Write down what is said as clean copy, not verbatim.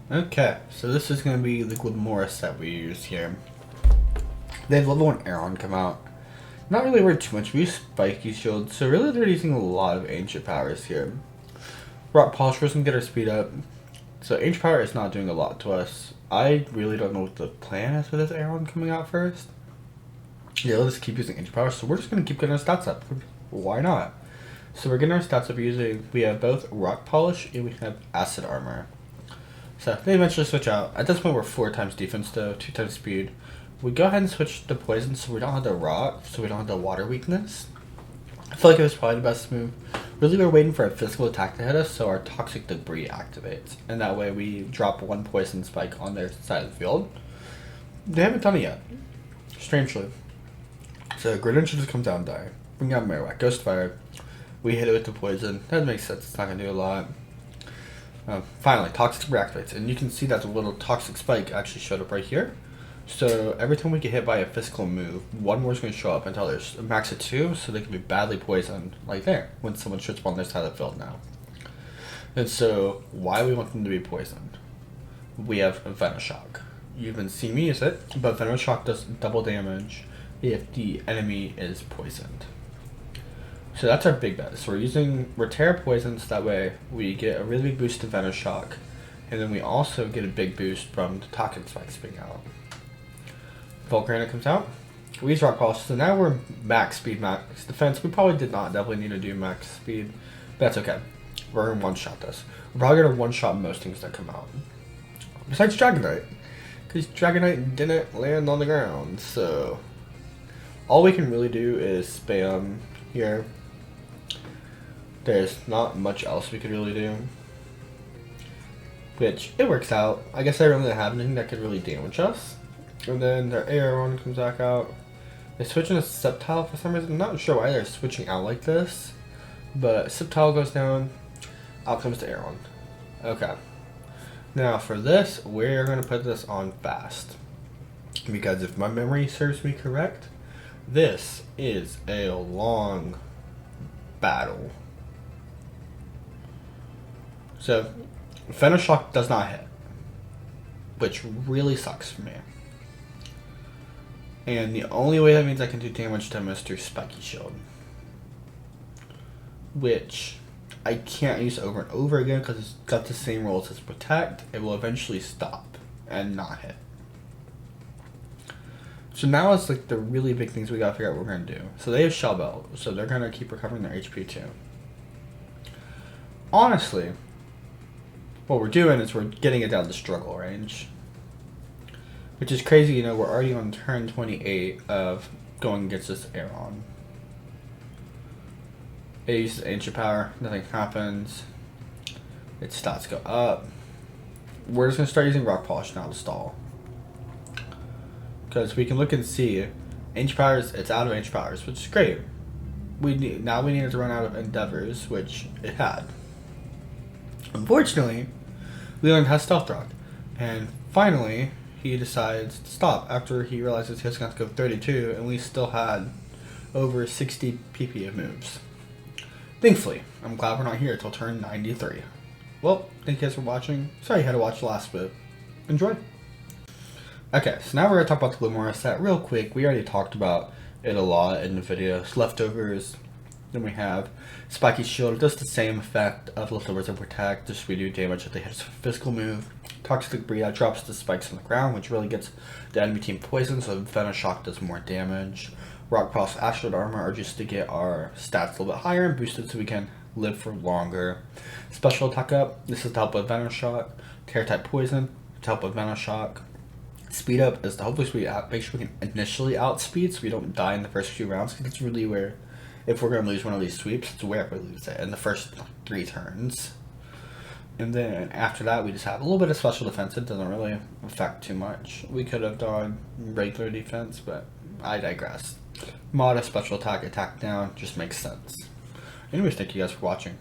Okay, so this is going to be the Glimmora set we use here. They have level 1 Aeron come out. Not really worried too much. We use Spiky Shield, so really they're using a lot of Ancient Powers here. Rock Polish first can get our speed up. So Ancient Power is not doing a lot to us. I really don't know what the plan is for this Aeron coming out first. Yeah, let's keep using Ancient Power, so we're just going to keep getting our stats up. Why not? So we're getting our stats up using, we have both Rock Polish and we have Acid Armor. So they eventually switch out. At this point we're 4 times defense though, 2 times speed. We go ahead and switch to poison so we don't have the rock, so we don't have the water weakness. I feel like it was probably the best move. Really we're waiting for a physical attack to hit us so our toxic debris activates. And that way we drop 1 poison spike on their side of the field. They haven't done it yet. Strangely. So Greninja just comes down and die. Bring out Marowak, Ghost Fire. We hit it with the poison. That makes sense, it's not going to do a lot. Finally, Toxic Debris activates, and you can see that the little Toxic Spike actually showed up right here. So every time we get hit by a physical move, 1 more is going to show up until there's a max of 2, so they can be badly poisoned, like there, when someone shoots on their side of the field now. And so, why we want them to be poisoned? We have Venoshock. You haven't seen me use it, but Venoshock does double damage if the enemy is poisoned. So that's our big bet. So we're Terra Poisons, that way we get a really big boost to Venoshock, and then we also get a big boost from the Toxic Spikes being out. Volcarona comes out. We use Rock Polish, so now we're max speed, max defense. We probably did not definitely need to do max speed, but that's okay. We're gonna one-shot this. We're probably gonna one-shot most things that come out. Besides Dragonite, because Dragonite didn't land on the ground, so all we can really do is spam here. There's not much else we could really do. Which, it works out. I guess I don't really have anything that could really damage us. And then their Aeron comes back out. They're switching to Sceptile for some reason. I'm not sure why they're switching out like this. But Sceptile goes down. Out comes the Aeron. Okay. Now for this, we're going to put this on fast. Because if my memory serves me correct, this is a long battle. So, Venoshock does not hit, which really sucks for me. And the only way that means I can do damage to him is through Spiky Shield, which I can't use over and over again because it's got the same rules as Protect. It will eventually stop and not hit. So now it's like the really big things we gotta figure out what we're gonna do. So they have Shell Belt, so they're gonna keep recovering their HP too. Honestly, what we're doing is we're getting it down to struggle range. Which is crazy, you know, we're already on turn 28 of going against this Aeron. It uses Ancient Power, nothing happens. Its stats go up. We're just going to start using Rock Polish now to stall. Because we can look and see, Ancient Powers, it's out of Ancient Powers, which is great. Now we needed to run out of Endeavors, which it had. Unfortunately, Leland has Stealth Rock, and finally he decides to stop after he realizes he was going to go 32 and we still had over 60 PP of moves. Thankfully, I'm glad we're not here until turn 93. Well, thank you guys for watching. Sorry you had to watch the last bit. Enjoy. Okay, so now we're going to talk about the Glimmora set real quick. We already talked about it a lot in the videos. Leftovers. Then we have Spiky Shield. It does the same effect of Leftovers and Protect, just we do damage if they hit a physical move. Toxic Debris drops the spikes on the ground, which really gets the enemy team poisoned, so Venoshock does more damage. Rock Polish, Acid Armor are just to get our stats a little bit higher and boosted so we can live for longer. Special Attack Up, this is to help with Venoshock. Terror Type Poison, to help with Venoshock. Speed Up is to hopefully make sure we can initially outspeed so we don't die in the first few rounds, because it's really where, if we're going to lose one of these sweeps, it's where we lose it, in the first 3 turns. And then after that, we just have a little bit of special defense. It doesn't really affect too much. We could have done regular defense, but I digress. Mod a special attack, attack down, just makes sense. Anyways, thank you guys for watching.